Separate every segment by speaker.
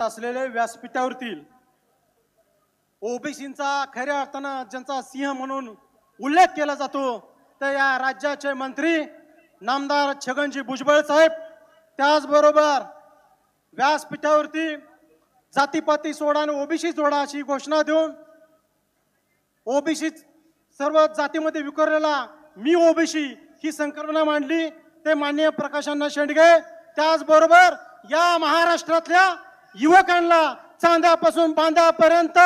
Speaker 1: असलेले व्यासपीठावरतील ओबीसींचा खऱ्या अर्थानं ज्यांचा सिंह म्हणून उल्लेख केला जातो तर या राज्याचे मंत्री नामदार छगनजी भुजबळ साहेब, त्याचबरोबर व्यासपीठावरती जातीपाती सोडा आणि ओबीसी जोडा अशी घोषणा देऊन ओबीसी सर्व जातीमध्ये विखुरलेला मी ओबीसी ही संकल्पना मांडली ते माननीय प्रकाशअण्णा शेंडगे, त्याचबरोबर या महाराष्ट्रातल्या युवकांना चांद्यापासून बांद्यापर्यंत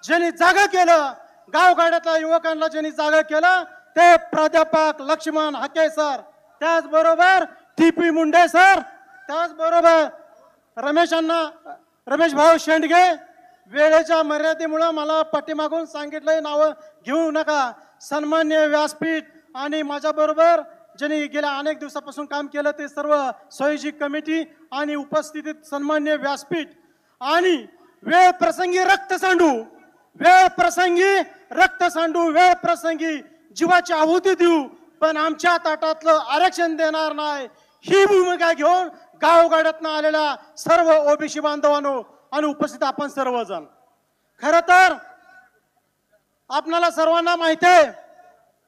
Speaker 1: ज्यांनी जागा केलं, गावगाड्यातल्या युवकांना ज्यांनी जागा केलं ते प्राध्यापक लक्ष्मण हाके सर, त्याचबरोबर टीपी मुंडे सर, त्याचबरोबर रमेश भाऊ शेंडगे। वेळेच्या मर्यादेमुळे मला पाठीमागून सांगितलंय नाव घेऊ नका। सन्मान्य व्यासपीठ आणि माझ्याबरोबर ज्यांनी गेल्या अनेक दिवसापासून काम केलं ते सर्व संयोजक कमिटी आणि उपस्थितीत सन्मान्य व्यासपीठ आणि वेळ प्रसंगी रक्त सांडू वेळ प्रसंगी जीवाची आहुती देऊ पण आमच्या ताटातलं आरक्षण देणार नाही ही भूमिका घेऊन गावगाड्यातनं आलेल्या सर्व ओबीसी बांधवांनो आणि उपस्थित आपण सर्वजण, खरं तर आपणाला सर्वांना माहिती आहे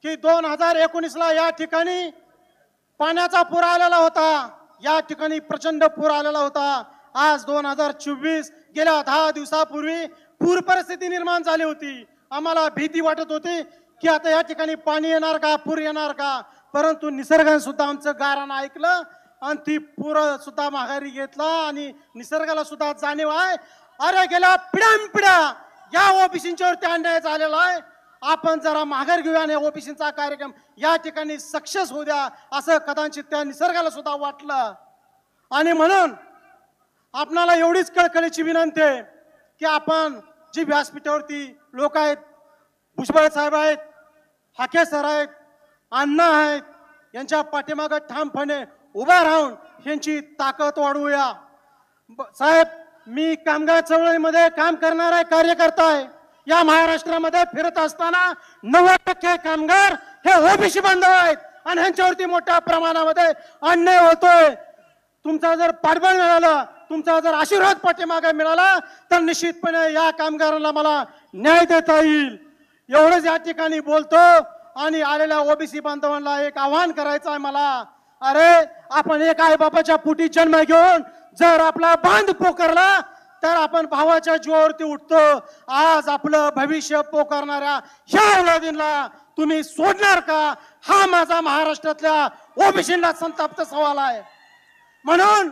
Speaker 1: की 2019ला या ठिकाणी पाण्याचा पूर आलेला होता, या ठिकाणी प्रचंड पूर आलेला होता। आज 2024 गेल्या 10 दिवसापूर्वी पूर परिस्थिती निर्माण झाली होती। आम्हाला भीती वाटत होती की आता या ठिकाणी पाणी येणार का, पूर येणार का, परंतु निसर्गाने सुद्धा आमचं गारानं ऐकलं आणि ती पूर सुद्धा माघारी घेतला आणि निसर्गाला सुद्धा जाणीव आहे अरे गेल्या पिढ्यानपिढ्या या ओबीसींच्यावरती अन्याय झालेला आहे, आपण जरा माघार घेऊया आणि ओबीसींचा कार्यक्रम या ठिकाणी सक्सेस होऊ द्या असं कदाचित त्या निसर्गाला सुद्धा वाटलं। आणि म्हणून आपणाला एवढीच कळकळीची विनंती आहे की आपण जी व्यासपीठावरती लोक आहेत, भुजबळ साहेब आहेत, हाके सर आहेत, अण्णा आहेत, यांच्या पाठीमागे ठामपणे उभा राहून यांची ताकद वाढवूया। साहेब, मी कामगार चळवळीमध्ये काम करणारा कार्यकर्ता आहे। या महाराष्ट्रामध्ये फिरत असताना 90% कामगार हे ओबीसी बांधव आहेत आणि ह्यांच्यावरती मोठ्या प्रमाणामध्ये अन्याय होतोय। तुमचा जर पाठबळ मिळालं, तुमचा जर आशीर्वाद पाठीमागे मिळाला तर निश्चितपणे या कामगारांना मला न्याय देता येईल। एवढंच या ठिकाणी बोलतो आणि आलेल्या ओबीसी बांधवांना एक आव्हान करायचं आहे मला, अरे आपण एक आई बापाच्या पोटी जन्म घेऊन जर आपला बांध पोकारला तर आपण भावाच्या जीवावरती उठतो। आज आपलं भविष्य पोकारणाऱ्या ह्या औलादींना तुम्ही सोडणार का, हा माझा महाराष्ट्रातल्या ओबीसींना संताप्त सवाल आहे। म्हणून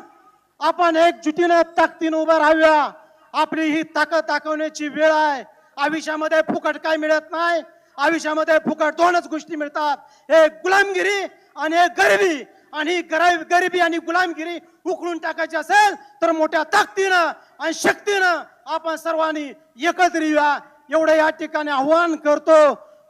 Speaker 1: आपण एकजुटीने ताकदीने उभं राहूया। आपली ही ताकद दाखवण्याची वेळ आहे। आयुष्यामध्ये फुकट काय मिळत नाही, आयुष्यामध्ये फुकट दोनच गोष्टी मिळतात, एक गुलामगिरी आणि एक गरिबी। आणि गरिबी आणि गुलामगिरी उकळून टाकायची असेल तर मोठ्या ताकदीनं आणि शक्तीनं आपण सर्वांनी एकत्र येऊया एवढं या ठिकाणी आव्हान करतो।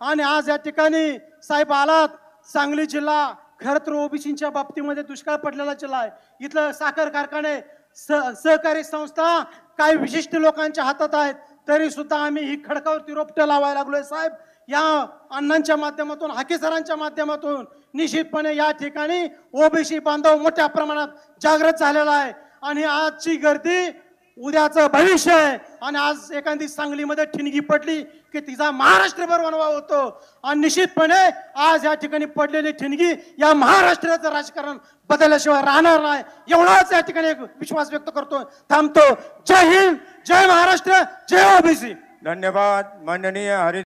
Speaker 1: आणि आज या ठिकाणी साहेब आलात, सांगली जिल्हा खरं तर ओबीसींच्या बाबतीमध्ये दुष्काळ पडलेला जिल्हा आहे। इथलं साखर कारखाने, सहकारी संस्था काही विशिष्ट लोकांच्या हातात आहेत, तरी सुद्धा आम्ही ही खडकावरती रोपटं लावायला लागलोय। साहेब, या अण्णांच्या माध्यमातून, हाके सरांच्या माध्यमातून निश्चितपणे या ठिकाणी ओबीसी बांधव मोठ्या प्रमाणात जागृत झालेला आहे आणि आजची गर्दी उद्याचं भविष्य आहे। आणि आज एखादी सांगलीमध्ये ठिणगी पडली की तिचा महाराष्ट्रभर वणवा होतो आणि निश्चितपणे आज या ठिकाणी पडलेली ठिणगी या महाराष्ट्राचं राजकारण बदलल्याशिवाय राहणार नाही एवढाच या ठिकाणी एक विश्वास व्यक्त करतो, थांबतो। जय हिंद, जय महाराष्ट्र, जय ओबीसी।
Speaker 2: धन्यवाद माननीय हरी।